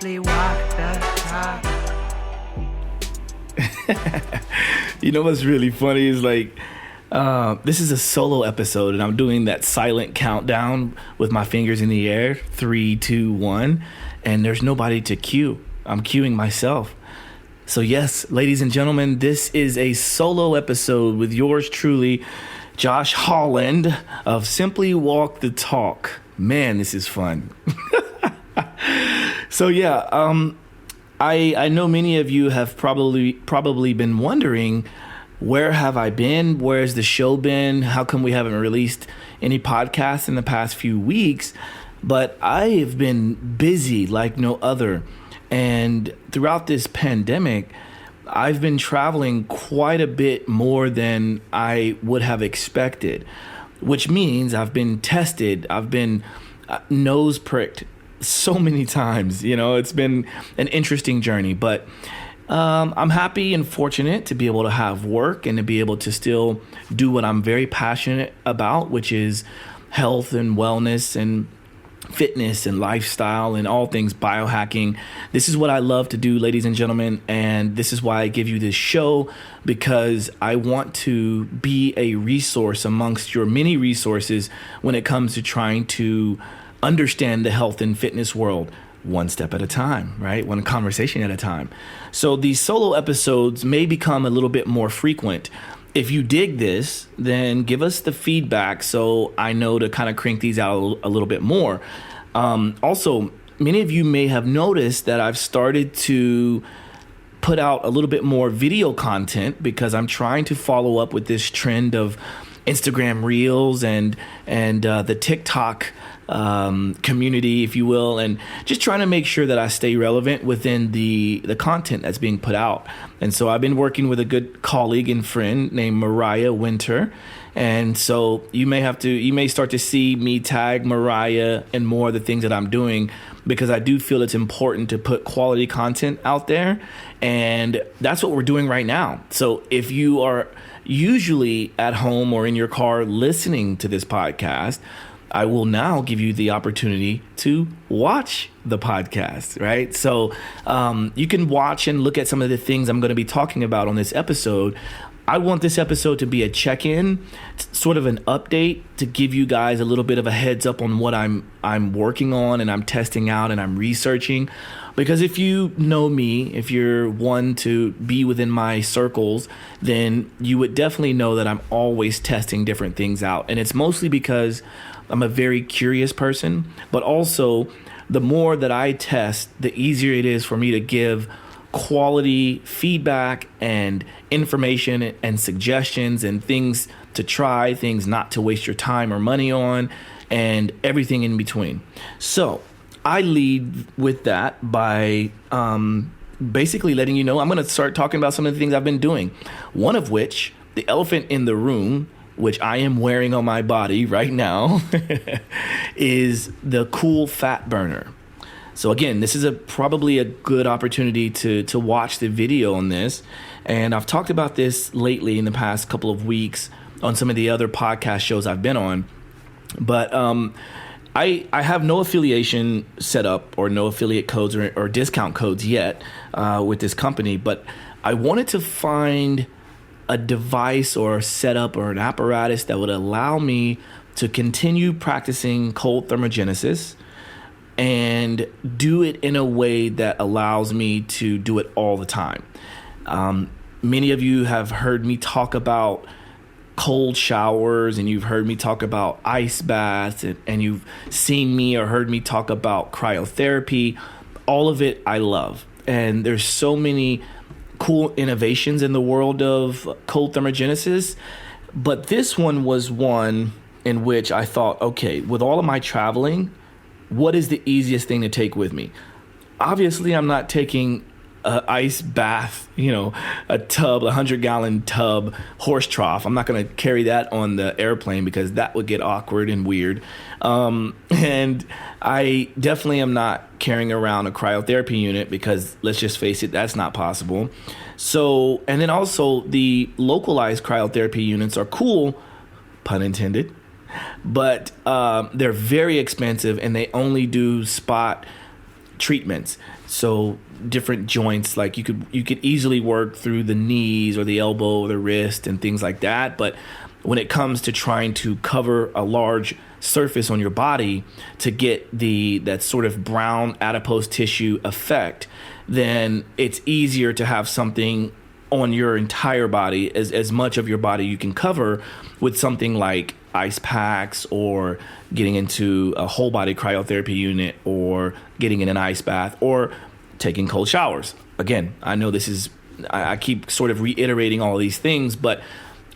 simply walk the talk. You know what's really funny is like, this is a solo episode and I'm doing that silent countdown with my fingers in the air, 3, 2, 1, and there's nobody to cue. I'm cueing myself. So yes, ladies and gentlemen, this is a solo episode with yours truly, Josh Holland of Simply Walk the Talk. Man, this is fun. So yeah, I know many of you have probably been wondering, where have I been? Where's the show been? How come we haven't released any podcasts in the past few weeks? But I have been busy like no other. And throughout this pandemic, I've been traveling quite a bit more than I would have expected, which means I've been tested. I've been nose pricked so many times. You know, it's been an interesting journey, but I'm happy and fortunate to be able to have work and to be able to still do what I'm very passionate about, which is health and wellness and fitness and lifestyle and all things biohacking. This is what I love to do, ladies and gentlemen, and this is why I give you this show, because I want to be a resource amongst your many resources when it comes to trying to understand the health and fitness world one step at a time, right? One conversation at a time. So these solo episodes may become a little bit more frequent. If you dig this, then give us the feedback so I know to kind of crank these out a little bit more. Also, many of you may have noticed that I've started to put out a little bit more video content because I'm trying to follow up with this trend of Instagram Reels and the TikTok community, if you will, and just trying to make sure that I stay relevant within the content that's being put out. And so I've been working with a good colleague and friend named Mariah Winter. And so you may start to see me tag Mariah and more of the things that I'm doing, because I do feel it's important to put quality content out there. And that's what we're doing right now. So if you are usually at home or in your car listening to this podcast, I will now give you the opportunity to watch the podcast, right? So you can watch and look at some of the things I'm going to be talking about on this episode. I want this episode to be a check-in, sort of an update, to give you guys a little bit of a heads up on what I'm working on and I'm testing out and I'm researching. Because if you know me, if you're one to be within my circles, then you would definitely know that I'm always testing different things out. And it's mostly because I'm a very curious person, but also the more that I test, the easier it is for me to give quality feedback and information and suggestions and things to try, things not to waste your time or money on, and everything in between. So I lead with that by basically letting you know I'm going to start talking about some of the things I've been doing. One of which, the elephant in the room, which I am wearing on my body right now, is the Cool Fat Burner. So again, this is probably a good opportunity to watch the video on this. And I've talked about this lately in the past couple of weeks on some of the other podcast shows I've been on. But I have no affiliation set up or no affiliate codes or discount codes yet with this company. But I wanted to find a device or a setup or an apparatus that would allow me to continue practicing cold thermogenesis and do it in a way that allows me to do it all the time. Many of you have heard me talk about cold showers, and you've heard me talk about ice baths, and you've seen me or heard me talk about cryotherapy. All of it I love. And there's so many cool innovations in the world of cold thermogenesis. But this one was one in which I thought, okay, with all of my traveling, what is the easiest thing to take with me? Obviously, I'm not taking an ice bath, a tub, 100-gallon tub, horse trough. I'm not going to carry that on the airplane because that would get awkward and weird. And I definitely am not carrying around a cryotherapy unit because, let's just face it, that's not possible. So, and then also the localized cryotherapy units are cool, pun intended, but they're very expensive and they only do spot treatments. So different joints, like you could easily work through the knees or the elbow or the wrist and things like that. But when it comes to trying to cover a large surface on your body to get that sort of brown adipose tissue effect, then it's easier to have something on your entire body, as much of your body you can cover with something like ice packs, or getting into a whole body cryotherapy unit, or getting in an ice bath, or taking cold showers. Again, I know I keep sort of reiterating all of these things, but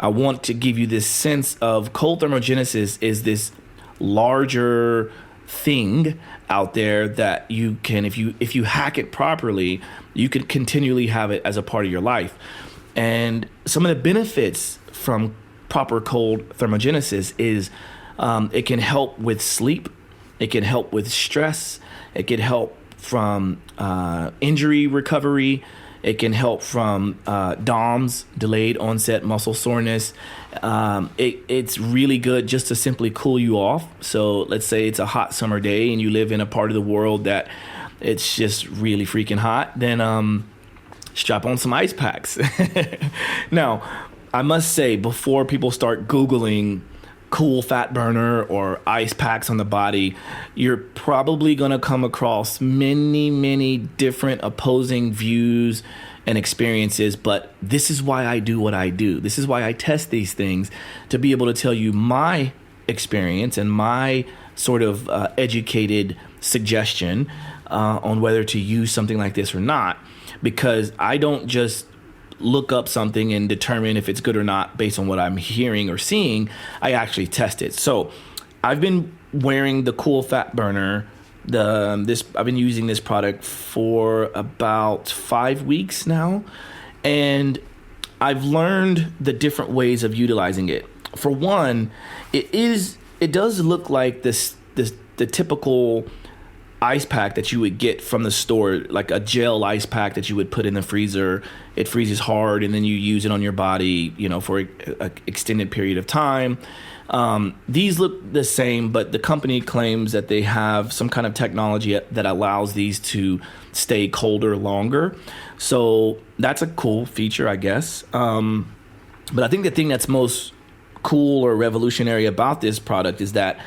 I want to give you this sense of cold thermogenesis is this larger thing out there that you can, if you hack it properly, you can continually have it as a part of your life. And some of the benefits from proper cold thermogenesis is it can help with sleep, it can help with stress, it can help from injury recovery, it can help from DOMS, delayed onset muscle soreness. It's really good just to simply cool you off. So let's say it's a hot summer day and you live in a part of the world that it's just really freaking hot, then strap on some ice packs. Now, I must say, before people start Googling cool fat burner or ice packs on the body, you're probably going to come across many, many different opposing views and experiences. But this is why I do what I do. This is why I test these things, to be able to tell you my experience and my sort of educated suggestion on whether to use something like this or not. Because I don't just look up something and determine if it's good or not based on what I'm hearing or seeing. I actually test it. So I've been wearing the Cool Fat Burner. I've been using this product for about 5 weeks now, and I've learned the different ways of utilizing it. For one, it does look like the typical ice pack that you would get from the store, like a gel ice pack that you would put in the freezer. It freezes hard and then you use it on your body, for an extended period of time. These look the same, but the company claims that they have some kind of technology that allows these to stay colder longer. So that's a cool feature, I guess. But I think the thing that's most cool or revolutionary about this product is that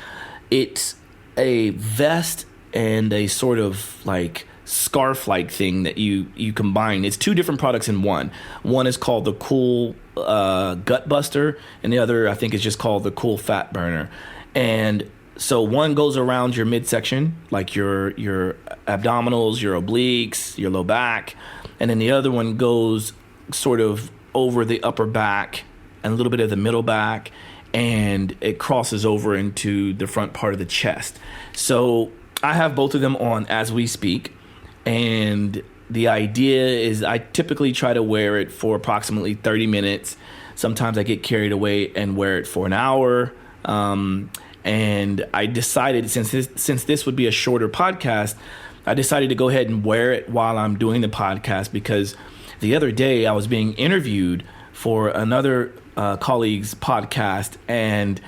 it's a vest and a sort of like scarf-like thing that you combine. It's two different products in one. One is called the Cool Gut Buster, and the other, I think, is just called the Cool Fat Burner. And so one goes around your midsection, like your abdominals, your obliques, your low back, and then the other one goes sort of over the upper back and a little bit of the middle back, and it crosses over into the front part of the chest. So I have both of them on as we speak, and the idea is I typically try to wear it for approximately 30 minutes. Sometimes I get carried away and wear it for an hour. And I decided, since this would be a shorter podcast, I decided to go ahead and wear it while I'm doing the podcast, because the other day I was being interviewed for another colleague's podcast, and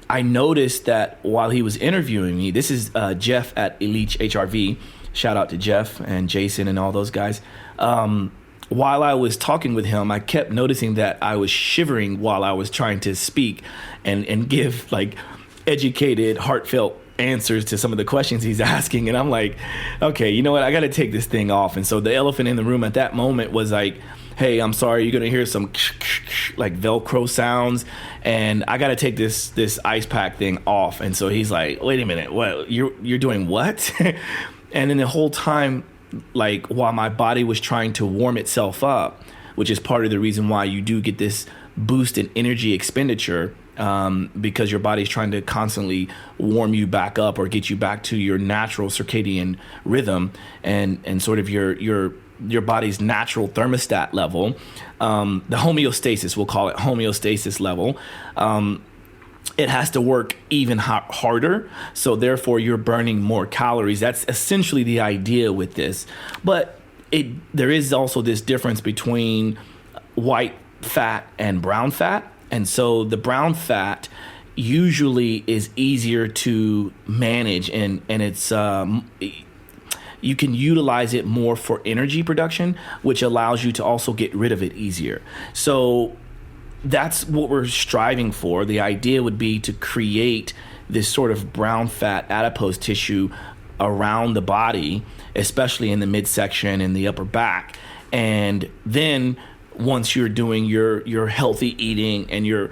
I noticed that while he was interviewing me, this is Jeff at Elite HRV. Shout out to Jeff and Jason and all those guys. While I was talking with him, I kept noticing that I was shivering while I was trying to speak and give like educated, heartfelt answers to some of the questions he's asking. And I'm like, okay, you know what? I got to take this thing off. And so the elephant in the room at that moment was like, hey, I'm sorry, you're going to hear some like Velcro sounds, and I got to take this ice pack thing off. And so he's like, wait a minute, what? You're doing what? And then the whole time, like while my body was trying to warm itself up, which is part of the reason why you do get this boost in energy expenditure, because your body's trying to constantly warm you back up or get you back to your natural circadian rhythm and sort of your body's natural thermostat level, the homeostasis, we'll call it homeostasis level. It has to work even harder, so therefore you're burning more calories. That's essentially the idea with this. But there is also this difference between white fat and brown fat. And so the brown fat usually is easier to manage, and it's you can utilize it more for energy production, which allows you to also get rid of it easier. So that's what we're striving for. The idea would be to create this sort of brown fat adipose tissue around the body, especially in the midsection and the upper back. And then once you're doing your healthy eating and your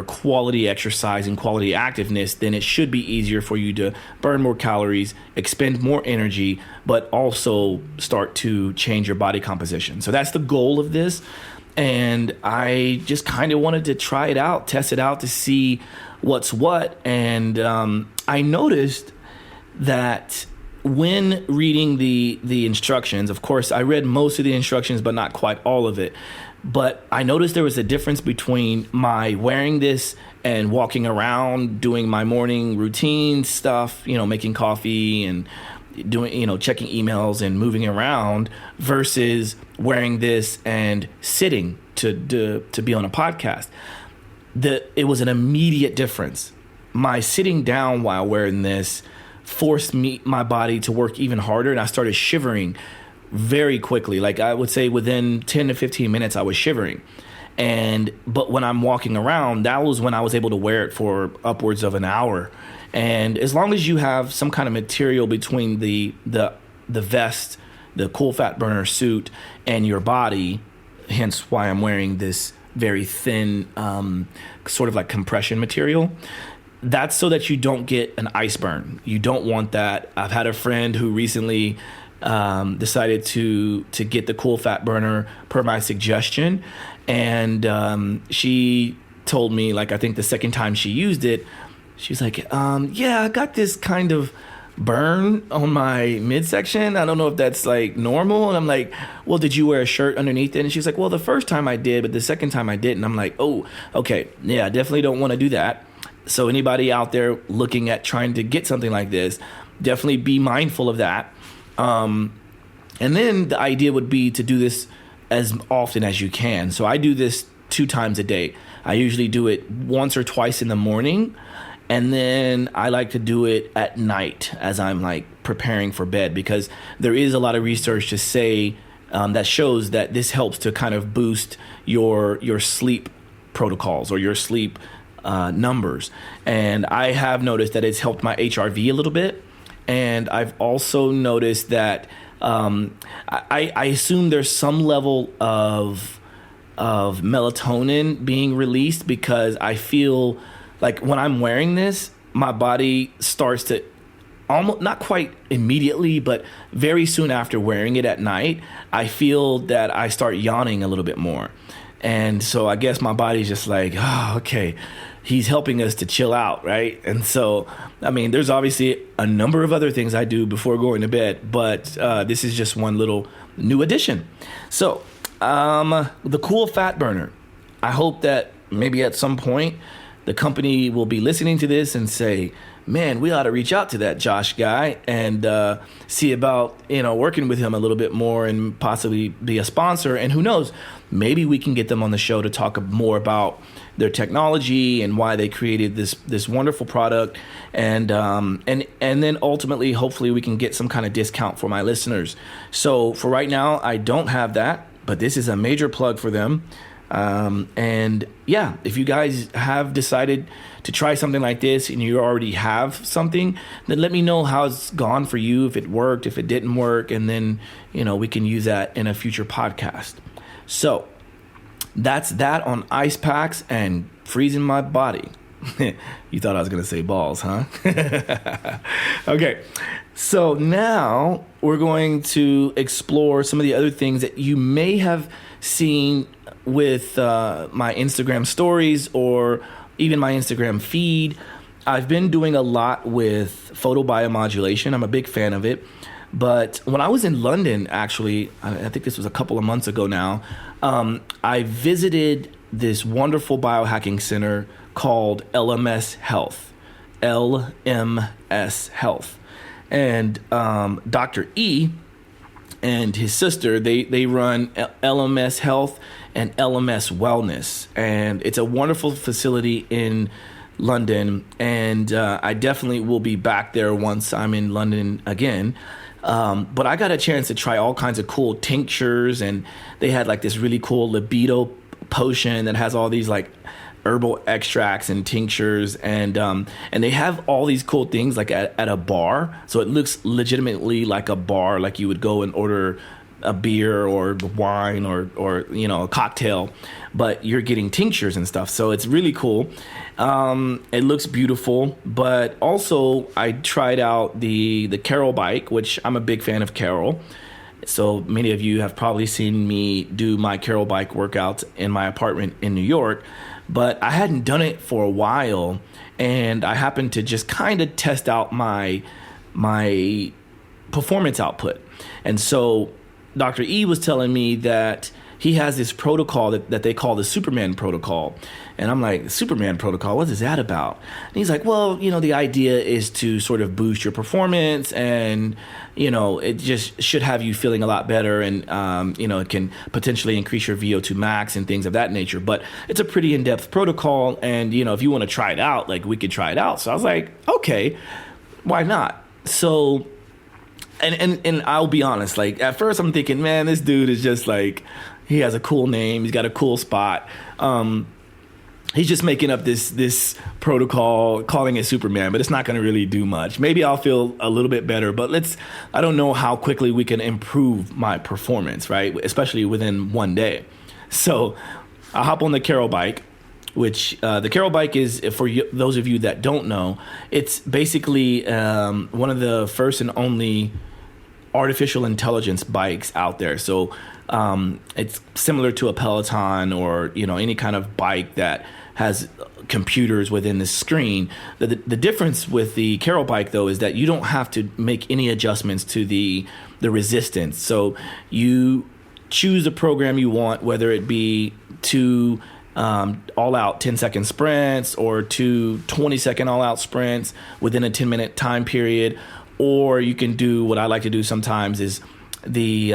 quality exercise and quality activeness, then it should be easier for you to burn more calories, expend more energy, but also start to change your body composition. So that's the goal of this. And I just kind of wanted to try it out, test it out to see what's what. And I noticed that when reading the instructions, of course, I read most of the instructions, but not quite all of it. But I noticed there was a difference between my wearing this and walking around, doing my morning routine stuff, making coffee and doing, checking emails and moving around, versus wearing this and sitting to be on a podcast. It was an immediate difference. My sitting down while wearing this forced my body to work even harder, and I started shivering very quickly. Like I would say within 10 to 15 minutes, I was shivering. But when I'm walking around, that was when I was able to wear it for upwards of an hour. And as long as you have some kind of material between the vest, the cool fat burner suit, and your body, hence why I'm wearing this very thin sort of like compression material, that's so that you don't get an ice burn. You don't want that. I've had a friend who recently decided to get the cool fat burner per my suggestion, and she told me, like, I think the second time she used it, she's like, yeah, I got this kind of burn on my midsection. I don't know if that's like normal. And I'm like, well, did you wear a shirt underneath it? And she's like, well, the first time I did, but the second time I didn't. I'm like, oh, okay, yeah, I definitely don't want to do that. So anybody out there looking at trying to get something like this, definitely be mindful of that. And then the idea would be to do this as often as you can. So I do this 2 times a day. I usually do it once or twice in the morning, and then I like to do it at night as I'm like preparing for bed, because there is a lot of research to say that shows that this helps to kind of boost your sleep protocols or your sleep numbers. And I have noticed that it's helped my HRV a little bit. And I've also noticed that I assume there's some level of melatonin being released, because I feel like when I'm wearing this, my body starts to almost, not quite immediately, but very soon after wearing it at night, I feel that I start yawning a little bit more. And so I guess my body's just like, oh, okay, he's helping us to chill out, right? And so, I mean, there's obviously a number of other things I do before going to bed, but this is just one little new addition. So, the cool fat burner. I hope that maybe at some point the company will be listening to this and say, man, we ought to reach out to that Josh guy and see about, working with him a little bit more and possibly be a sponsor. And who knows, maybe we can get them on the show to talk more about their technology and why they created this wonderful product. And then ultimately, hopefully we can get some kind of discount for my listeners. So for right now, I don't have that, but this is a major plug for them. And yeah, if you guys have decided to try something like this and you already have something, then let me know how it's gone for you, if it worked, if it didn't work, and then, we can use that in a future podcast. So that's that on ice packs and freezing my body. You thought I was going to say balls, huh? Okay. So now we're going to explore some of the other things that you may have seen with my Instagram stories or even my Instagram feed. I've been doing a lot with photobiomodulation. I'm a big fan of it. But when I was in London, actually, I think this was a couple of months ago now, I visited this wonderful biohacking center called LMS Health. LMS Health. And Dr. E and his sister, they run LMS Health and LMS Wellness. And it's a wonderful facility in London. And I definitely will be back there once I'm in London again. But I got a chance to try all kinds of cool tinctures, and they had like this really cool libido potion that has all these like herbal extracts and tinctures, and they have all these cool things like at a bar. So it looks legitimately like a bar, like you would go and order a beer or wine or you know, a cocktail, but you're getting tinctures and stuff. So it's really cool. It looks beautiful, but also I tried out the Carol bike, which I'm a big fan of Carol. So many of you have probably seen me do my Carol bike workouts in my apartment in New York, but I hadn't done it for a while, and I happened to just kind of test out my performance output. And so Dr. E was telling me that he has this protocol that they call the Superman protocol. And I'm like, Superman protocol, what is that about? And he's like, well, you know, the idea is to sort of boost your performance, and, you know, it just should have you feeling a lot better, and, you know, it can potentially increase your VO2 max and things of that nature. But it's a pretty in-depth protocol, and, you know, if you want to try it out, like, we could try it out. So I was like, okay, why not? So And I'll be honest, like, at first I'm thinking, man, this dude is just like, he has a cool name, he's got a cool spot. He's just making up this protocol, calling it Superman, but it's not going to really do much. Maybe I'll feel a little bit better, but I don't know how quickly we can improve my performance, right? Especially within one day. So I hop on the Carol bike, which the Carol bike is, for those of you that don't know, it's basically one of the first and only artificial intelligence bikes out there. So it's similar to a Peloton or, you know, any kind of bike that has computers within the screen. The difference with the Carol bike, though, is that you don't have to make any adjustments to the resistance. So you choose the program you want, whether it be to all-out 10-second sprints or to 20-second all-out sprints within a 10-minute time period. Or you can do what I like to do sometimes is the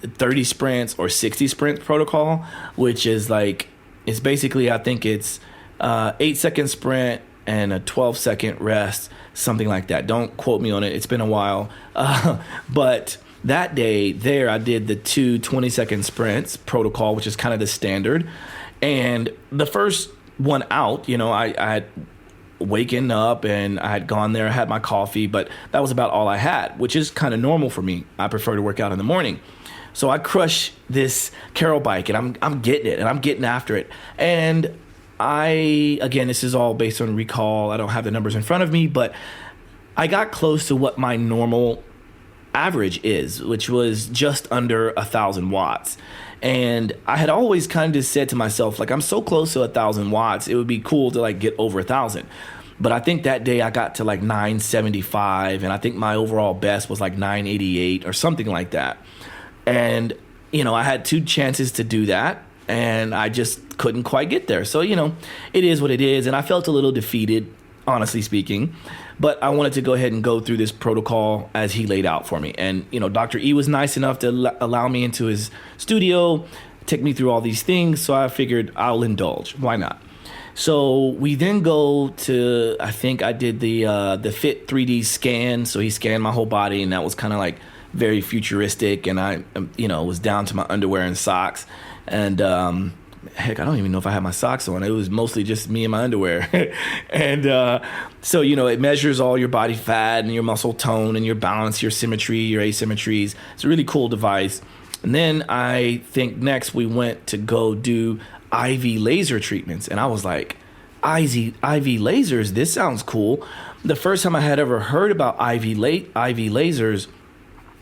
30 sprints or 60 sprint protocol, which is like, it's basically, I think it's 8-second sprint and a 12-second rest, something like that. Don't quote me on it. It's been a while. But that day there, I did the 20-second sprints protocol, which is kind of the standard. And the first one out, you know, I had waken up and I had gone there, had my coffee, but that was about all I had, which is kind of normal for me. I prefer to work out in the morning. So I crush this Carol bike, and I'm getting it, and I'm getting after it. And again, this is all based on recall. I don't have the numbers in front of me, but I got close to what my normal average is, which was just under 1,000 watts. And I had always kind of said to myself, like, I'm so close to 1,000 watts, it would be cool to like get over 1,000. But I think that day I got to like 975, and I think my overall best was like 988 or something like that. And, you know, I had 2 chances to do that, and I just couldn't quite get there. So, you know, it is what it is. And I felt a little defeated, honestly speaking. But I wanted to go ahead and go through this protocol as he laid out for me. And, you know, Dr. E was nice enough to allow me into his studio, take me through all these things. So I figured I'll indulge. Why not? So we then go to, I think I did the Fit 3D scan. So he scanned my whole body, and that was kind of like very futuristic. And I, you know, was down to my underwear and socks. And, heck, I don't even know if I had my socks on. It was mostly just me and my underwear. And so, you know, it measures all your body fat and your muscle tone and your balance, your symmetry, your asymmetries. It's a really cool device. And then I think next we went to go do IV laser treatments. And I was like, IV lasers, this sounds cool. The first time I had ever heard about IV lasers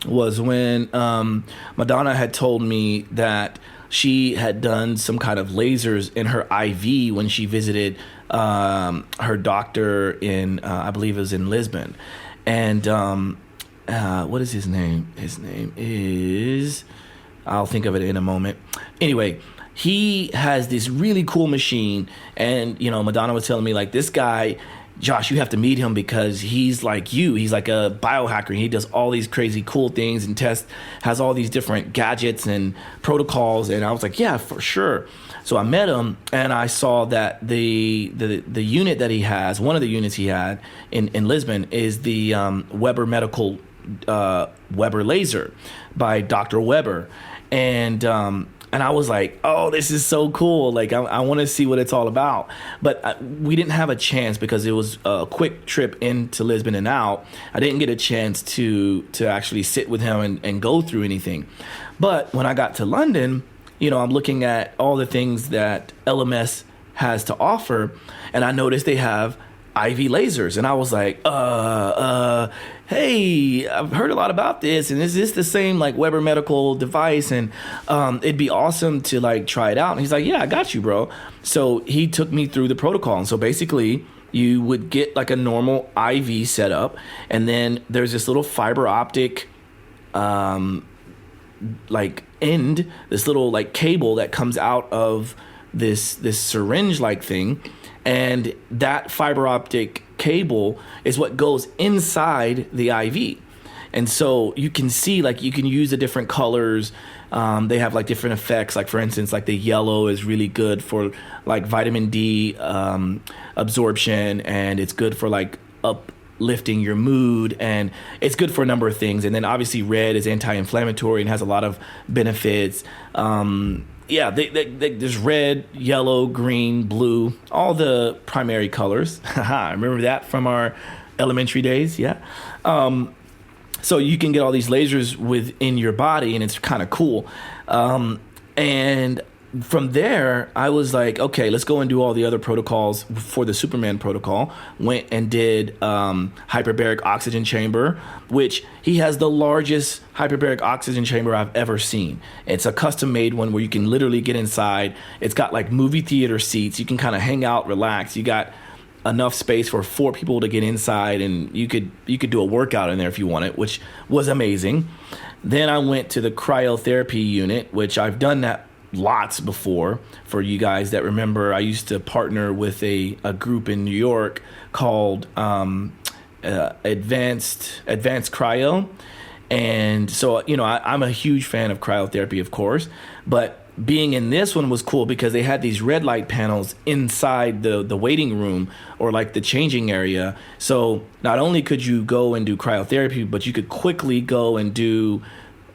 was when Madonna had told me that she had done some kind of lasers in her IV when she visited her doctor in, I believe it was in Lisbon. And what is his name? His name is, I'll think of it in a moment. Anyway, he has this really cool machine. And, you know, Madonna was telling me, like, this guy, Josh, you have to meet him because he's like you. He's like a biohacker. He does all these crazy cool things and has all these different gadgets and protocols. And I was like, yeah, for sure. So I met him, and I saw that the unit that he has, one of the units he had in Lisbon, is the Weber Medical Weber laser by Dr. Weber. And I was like, oh, this is so cool. Like, I want to see what it's all about. But we didn't have a chance because it was a quick trip into Lisbon and out. I didn't get a chance to actually sit with him and go through anything. But when I got to London, I'm looking at all the things that LMS has to offer. And I noticed they have IV lasers. And I was like, hey, I've heard a lot about this. And is this the same like Weber medical device? And it'd be awesome to like try it out. And he's like, yeah, I got you, bro. So he took me through the protocol. And so basically you would get like a normal IV setup. And then there's this little fiber optic like end, this little like cable that comes out of this syringe like thing. And that fiber optic cable is what goes inside the IV. And so you can see, like, you can use the different colors. They have like different effects. Like, for instance, like the yellow is really good for like vitamin D absorption, and it's good for like uplifting your mood, and it's good for a number of things. And then obviously red is anti-inflammatory and has a lot of benefits. There's red, yellow, green, blue, all the primary colors. I remember that from our elementary days. Yeah. So you can get all these lasers within your body, and it's kind of cool. And from there, I was like, okay, let's go and do all the other protocols for the Superman protocol. Went and did hyperbaric oxygen chamber, which he has the largest hyperbaric oxygen chamber I've ever seen. It's a custom made one where you can literally get inside. It's got like movie theater seats. You can kind of hang out, relax. You got enough space for 4 people to get inside, and you could do a workout in there if you want it, which was amazing. Then I went to the cryotherapy unit, which I've done that lots before. For you guys that remember, I used to partner with a group in New York called Advanced Cryo. And so, I'm a huge fan of cryotherapy, of course, but being in this one was cool because they had these red light panels inside the waiting room or like the changing area. So not only could you go and do cryotherapy, but you could quickly go and do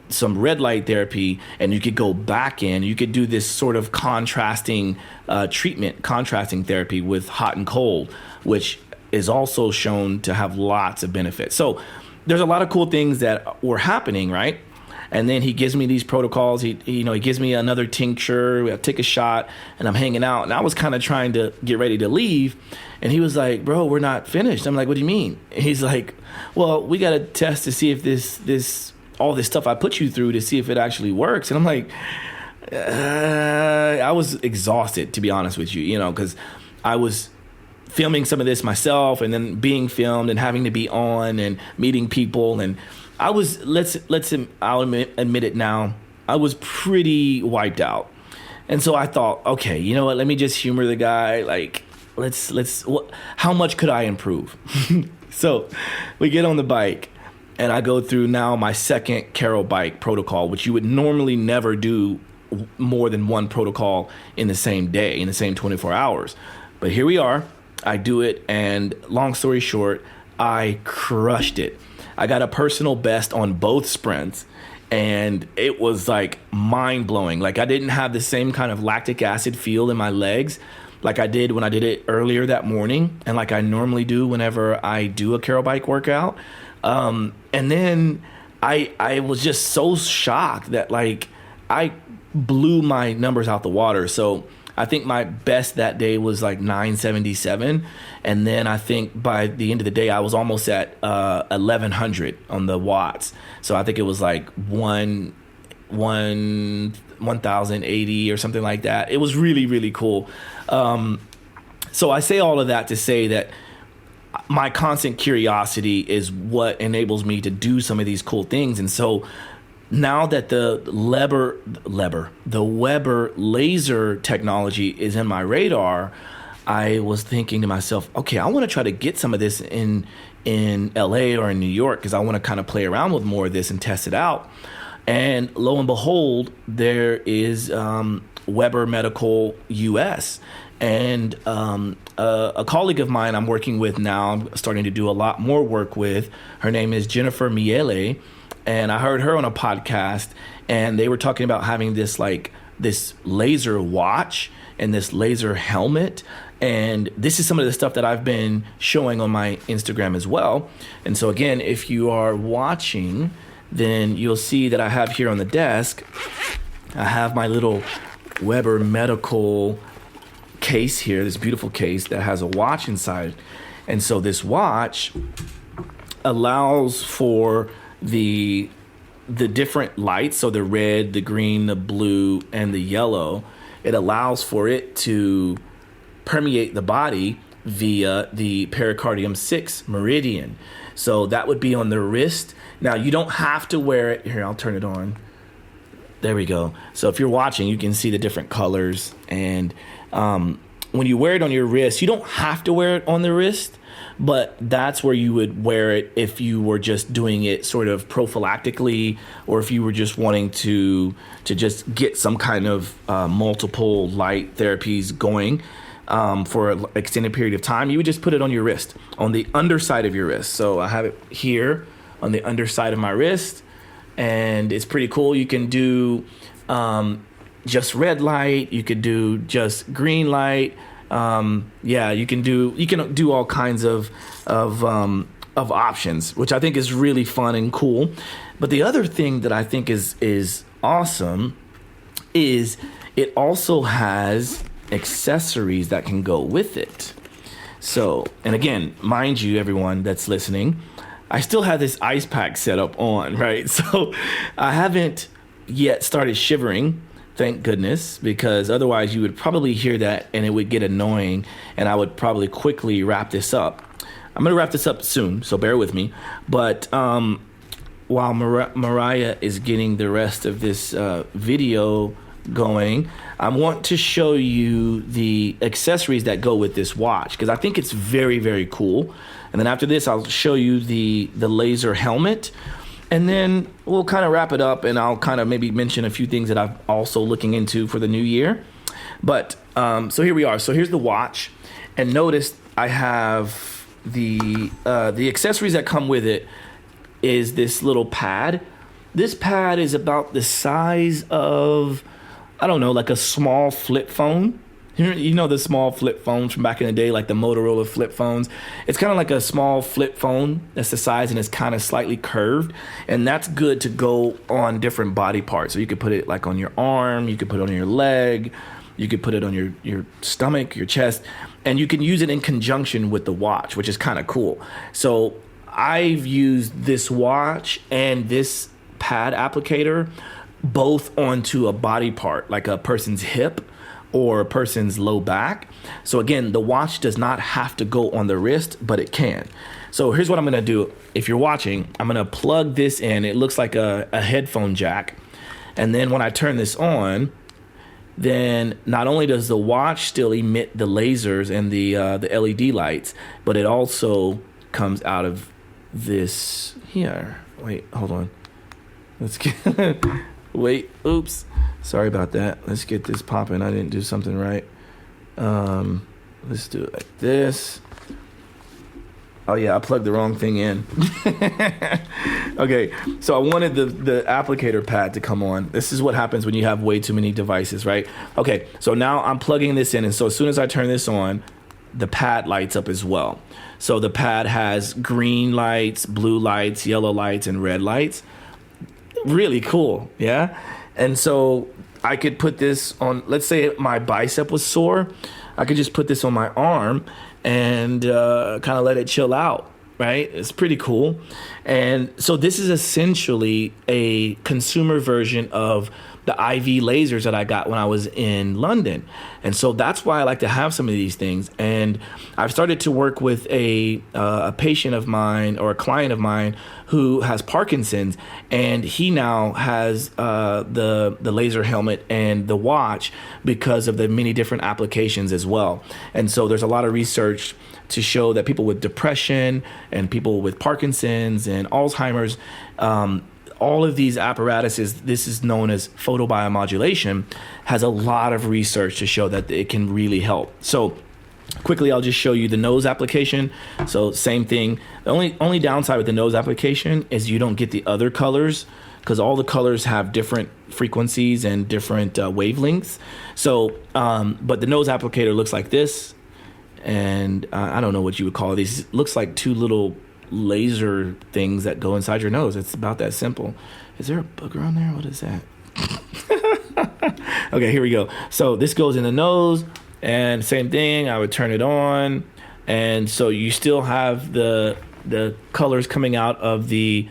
some red light therapy, and you could go back in. You could do this sort of contrasting therapy with hot and cold, which is also shown to have lots of benefits. So there's a lot of cool things that were happening, right? And then he gives me these protocols. He gives me another tincture. I take a shot, and I'm hanging out. And I was kind of trying to get ready to leave, and he was like, "Bro, we're not finished." I'm like, "What do you mean?" And he's like, "Well, we got to test to see if all this stuff I put you through to see if it actually works." And I'm like, I was exhausted, to be honest with you, because I was filming some of this myself, and then being filmed and having to be on and meeting people, and I was I'll admit it now, I was pretty wiped out. And so I thought, okay, you know what? Let me just humor the guy. Like, how much could I improve? So we get on the bike, and I go through now my second Caro bike protocol, which you would normally never do more than one protocol in the same day, in the same 24 hours. But here we are. I do it, and long story short, I crushed it. I got a personal best on both sprints, and it was like mind-blowing. Like, I didn't have the same kind of lactic acid feel in my legs like I did when I did it earlier that morning, and like I normally do whenever I do a Caro bike workout. And then I was just so shocked that like I blew my numbers out the water. So I think my best that day was like 977. And then I think by the end of the day, I was almost at 1100 on the watts. So I think it was like 1080 or something like that. It was really, really cool. So I say all of that to say that my constant curiosity is what enables me to do some of these cool things. And so now that the Weber laser technology is in my radar, I was thinking to myself, okay, I want to try to get some of this in LA or in New York, because I want to kind of play around with more of this and test it out. And lo and behold, there is Weber Medical US. And a colleague of mine I'm working with now, I'm starting to do a lot more work with. Her name is Jennifer Miele. And I heard her on a podcast, and they were talking about having this laser watch and this laser helmet. And this is some of the stuff that I've been showing on my Instagram as well. And so again, if you are watching, then you'll see that I have here on the desk, I have my little Weber medical case here, this beautiful case that has a watch inside. And so this watch allows for the different lights, so the red, the green, the blue, and the yellow. It allows for it to permeate the body via the pericardium 6 meridian. So that would be on the wrist. Now, you don't have to wear it. Here, I'll turn it on. There we go. So if you're watching, you can see the different colors. And when you wear it on your wrist, you don't have to wear it on the wrist, but that's where you would wear it if you were just doing it sort of prophylactically, or if you were just wanting to just get some kind of multiple light therapies going for an extended period of time. You would just put it on your wrist, on the underside of your wrist. So I have it here on the underside of my wrist, and it's pretty cool. You can do just red light. You could do just green light. You can do all kinds of options, which I think is really fun and cool. But the other thing that I think is awesome is it also has accessories that can go with it. So, and again, mind you, everyone that's listening, I still have this ice pack set up on, right? So I haven't yet started shivering, thank goodness, because otherwise you would probably hear that and it would get annoying, and I would probably quickly wrap this up. I'm going to wrap this up soon, so bear with me. But while Mariah is getting the rest of this video going, I want to show you the accessories that go with this watch, because I think it's very, very cool. And then after this, I'll show you the laser helmet. And then we'll kind of wrap it up, and I'll kind of maybe mention a few things that I'm also looking into for the new year. But so here we are. So here's the watch. And notice I have the accessories that come with it is this little pad. This pad is about the size of, I don't know, like a small flip phone. You know the small flip phones from back in the day, like the Motorola flip phones. It's kind of like a small flip phone. That's the size, and it's kind of slightly curved. And that's good to go on different body parts. So you could put it like on your arm. You could put it on your leg. You could put it on your stomach, your chest. And you can use it in conjunction with the watch, which is kind of cool. So I've used this watch and this pad applicator both onto a body part, like a person's hip or a person's low back. So again, the watch does not have to go on the wrist, but it can. So here's what I'm gonna do. If you're watching, I'm gonna plug this in. It looks like a headphone jack. And then when I turn this on, then not only does the watch still emit the lasers and the LED lights, but it also comes out of this here. Wait, hold on. Let's get, wait, oops. Sorry about that. Let's get this popping. I didn't do something right. Let's do it like this. Oh yeah, I plugged the wrong thing in. Okay, so I wanted the applicator pad to come on. This is what happens when you have way too many devices, right? Okay, so now I'm plugging this in, and so as soon as I turn this on, the pad lights up as well. So the pad has green lights, blue lights, yellow lights, and red lights. Really cool, yeah? And so I could put this on, let's say my bicep was sore. I could just put this on my arm and kind of let it chill out, right? It's pretty cool. And so this is essentially a consumer version of the IV lasers that I got when I was in London. And so that's why I like to have some of these things. And I've started to work with a patient of mine, or a client of mine, who has Parkinson's, and he now has the laser helmet and the watch because of the many different applications as well. And so there's a lot of research to show that people with depression and people with Parkinson's and Alzheimer's, all of these apparatuses, this is known as photobiomodulation, has a lot of research to show that it can really help. So quickly, I'll just show you the nose application. So same thing. The only downside with the nose application is you don't get the other colors, because all the colors have different frequencies and different wavelengths. So, but the nose applicator looks like this. And I don't know what you would call these. It looks like two little laser things that go inside your nose. It's about that simple. Is there a booger on there? What is that? Okay, here we go. So this goes in the nose, and same thing. I would turn it on, and so you still have the colors coming out of the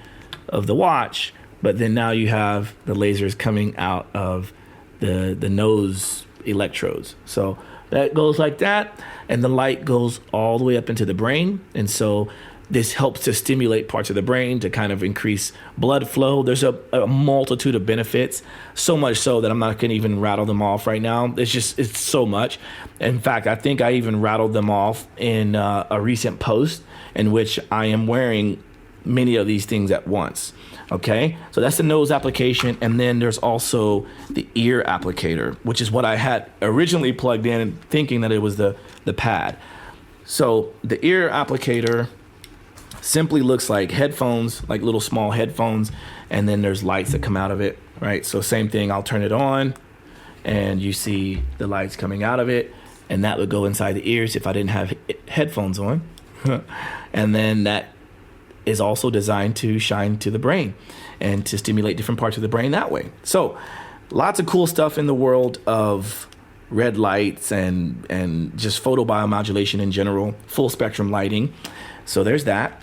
watch, but then now you have the lasers coming out of the nose electrodes. So that goes like that, and the light goes all the way up into the brain, and so this helps to stimulate parts of the brain to kind of increase blood flow. There's a multitude of benefits, so much so that I'm not going to even rattle them off right now. It's so much. In fact, I think I even rattled them off in a recent post in which I am wearing many of these things at once. Okay, so that's the nose application, and then there's also the ear applicator, which is what I had originally plugged in thinking that it was the pad. So the ear applicator simply looks like headphones, like little small headphones, and then there's lights that come out of it, right? So same thing, I'll turn it on, and you see the lights coming out of it, and that would go inside the ears if I didn't have headphones on. And then that is also designed to shine to the brain and to stimulate different parts of the brain that way. So lots of cool stuff in the world of red lights and just photobiomodulation in general, full spectrum lighting. So there's that.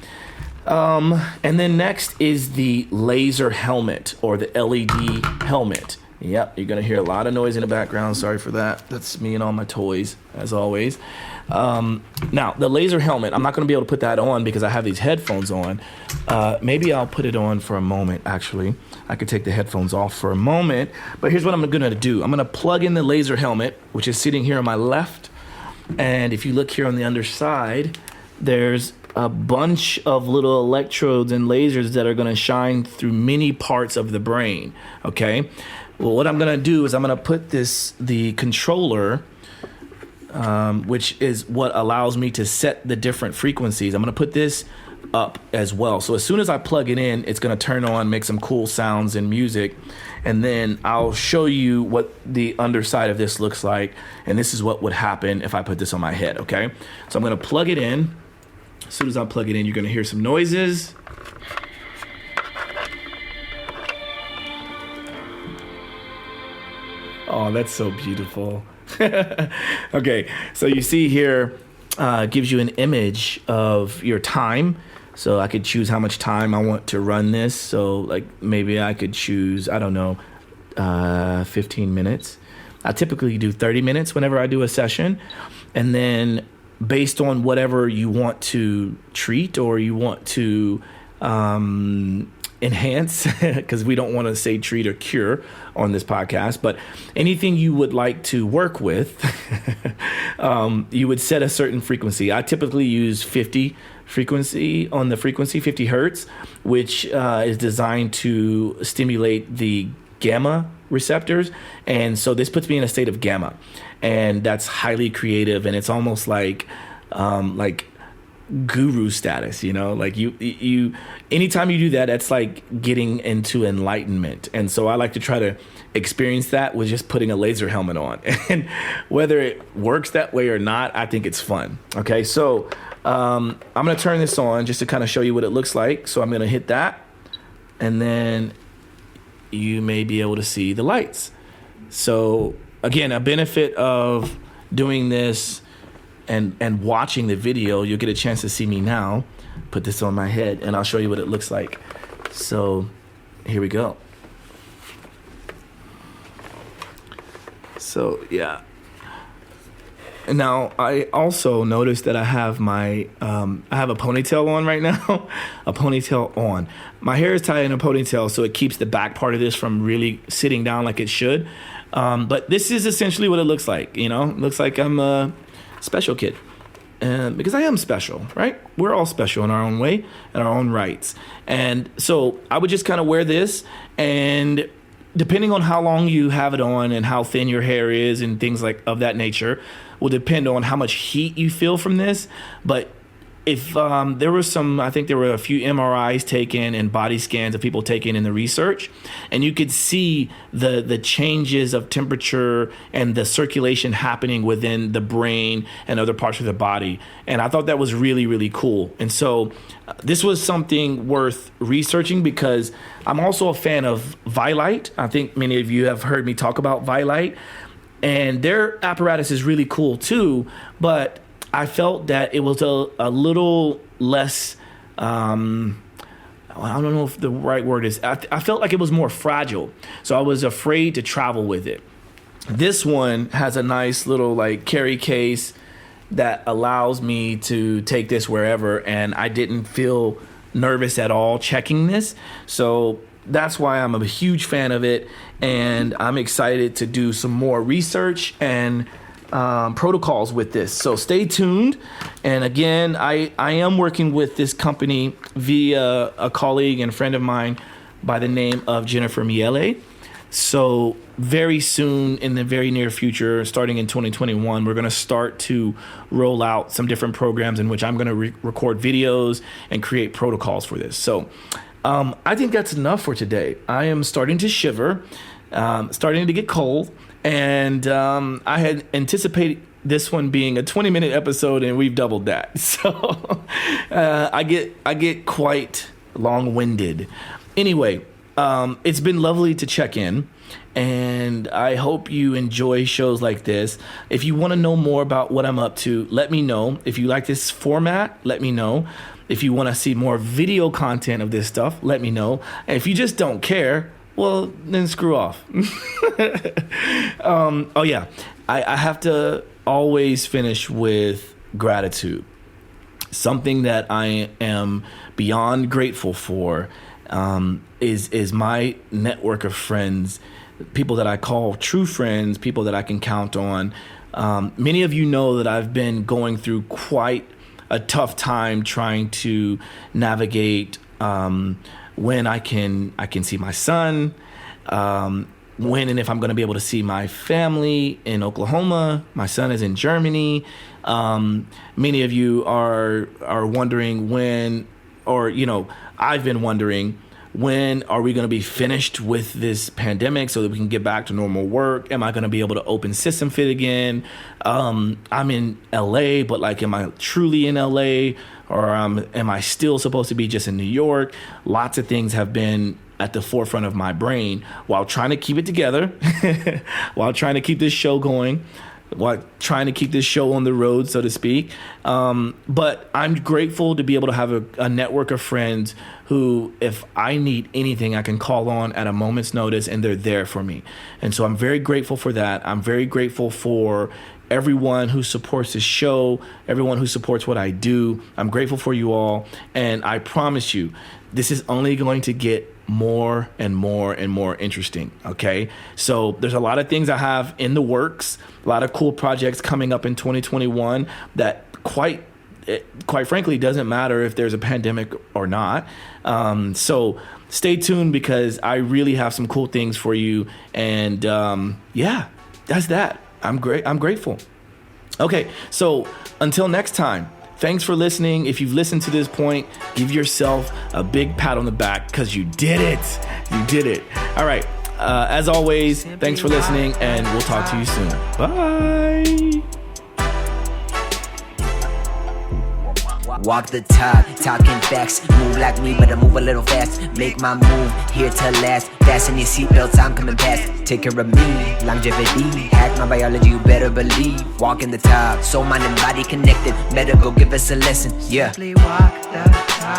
And then next is the laser helmet, or the LED helmet. Yep, you're going to hear a lot of noise in the background. Sorry for that. That's me and all my toys, as always. Now, the laser helmet, I'm not going to be able to put that on because I have these headphones on. Maybe I'll put it on for a moment, actually. I could take the headphones off for a moment. But here's what I'm going to do. I'm going to plug in the laser helmet, which is sitting here on my left. And if you look here on the underside, there's a bunch of little electrodes and lasers that are going to shine through many parts of the brain. Okay? Well, what I'm going to do is I'm going to put the controller, which is what allows me to set the different frequencies. I'm going to put this up as well. So as soon as I plug it in, it's going to turn on, make some cool sounds and music. And then I'll show you what the underside of this looks like. And this is what would happen if I put this on my head. Okay? So I'm going to plug it in. As soon as I plug it in, you're going to hear some noises. Oh, that's so beautiful. Okay, so you see here, gives you an image of your time. So I could choose how much time I want to run this. So like maybe I could choose, I don't know, 15 minutes. I typically do 30 minutes whenever I do a session. And then based on whatever you want to treat or you want to enhance, because we don't want to say treat or cure on this podcast, but anything you would like to work with, you would set a certain frequency. I typically use 50 hertz, which is designed to stimulate the gamma receptors. And so this puts me in a state of gamma, and that's highly creative. And it's almost like guru status, you know, like you anytime you do that, that's like getting into enlightenment. And so I like to try to experience that with just putting a laser helmet on. And whether it works that way or not, I think it's fun. Okay, so I'm going to turn this on just to kind of show you what it looks like. So I'm going to hit that, and then you may be able to see the lights. So again, a benefit of doing this and watching the video, you'll get a chance to see me now. Put this on my head, and I'll show you what it looks like. So here we go. So yeah. And now I also noticed that I have my I have a ponytail on right now. A ponytail on. My hair is tied in a ponytail, so it keeps the back part of this from really sitting down like it should. But this is essentially what it looks like. You know, it looks like I'm a special kid. because I am special, right? We're all special in our own way, in our own rights. And so I would just kind of wear this, and depending on how long you have it on and how thin your hair is and things like of that nature will depend on how much heat you feel from this. But if there was I think there were a few MRIs taken and body scans of people taken in the research, and you could see the changes of temperature and the circulation happening within the brain and other parts of the body. And I thought that was really, really cool. And so this was something worth researching because I'm also a fan of Vielight. I think many of you have heard me talk about Vielight, and their apparatus is really cool too, but I felt that it was a little less, I don't know if the right word is, I felt like it was more fragile. So I was afraid to travel with it. This one has a nice little like carry case that allows me to take this wherever, and I didn't feel nervous at all checking this. So that's why I'm a huge fan of it, and I'm excited to do some more research and protocols with this. So stay tuned. And again, I am working with this company via a colleague and friend of mine by the name of Jennifer Miele. So very soon, in the very near future, starting in 2021, we're going to start to roll out some different programs in which I'm going to record videos and create protocols for this. So I think that's enough for today. I am starting to shiver, starting to get cold. And I had anticipated this one being a 20-minute episode, and we've doubled that. So I get quite long-winded. Anyway, it's been lovely to check in, and I hope you enjoy shows like this. If you want to know more about what I'm up to, let me know. If you like this format, let me know. If you want to see more video content of this stuff, let me know. And if you just don't care, well, then screw off. Oh, yeah. I have to always finish with gratitude. Something that I am beyond grateful for is my network of friends, people that I call true friends, people that I can count on. Many of you know that I've been going through quite a tough time trying to navigate when I can see my son, when and if I'm going to be able to see my family in Oklahoma. My son is in Germany. Many of you are wondering when, or I've been wondering, when are we going to be finished with this pandemic so that we can get back to normal work? Am I going to be able to open System Fit again? I'm in LA, but am I truly in LA? Or am I still supposed to be just in New York? Lots of things have been at the forefront of my brain while trying to keep it together, while trying to keep this show going, while trying to keep this show on the road, so to speak. But I'm grateful to be able to have a network of friends who, if I need anything, I can call on at a moment's notice, and they're there for me. And so I'm very grateful for that. I'm very grateful for everyone who supports this show, everyone who supports what I do. I'm grateful for you all. And I promise you, this is only going to get more and more and more interesting. Okay. So there's a lot of things I have in the works, a lot of cool projects coming up in 2021 that quite frankly doesn't matter if there's a pandemic or not. So stay tuned, because I really have some cool things for you. And yeah, that's that. I'm grateful. Okay, so until next time, thanks for listening. If you've listened to this point, give yourself a big pat on the back, because you did it. You did it. All right. As always, thanks for listening, and we'll talk to you soon. Bye. Walk the talk, talking facts. Move like me, but I move a little fast. Make my move, here to last. Fasten your seatbelts, I'm coming past. Take care of me, longevity. Hack my biology, you better believe. Walking the talk, soul, mind, and body connected. Better go give us a lesson, yeah. Simply walk the talk.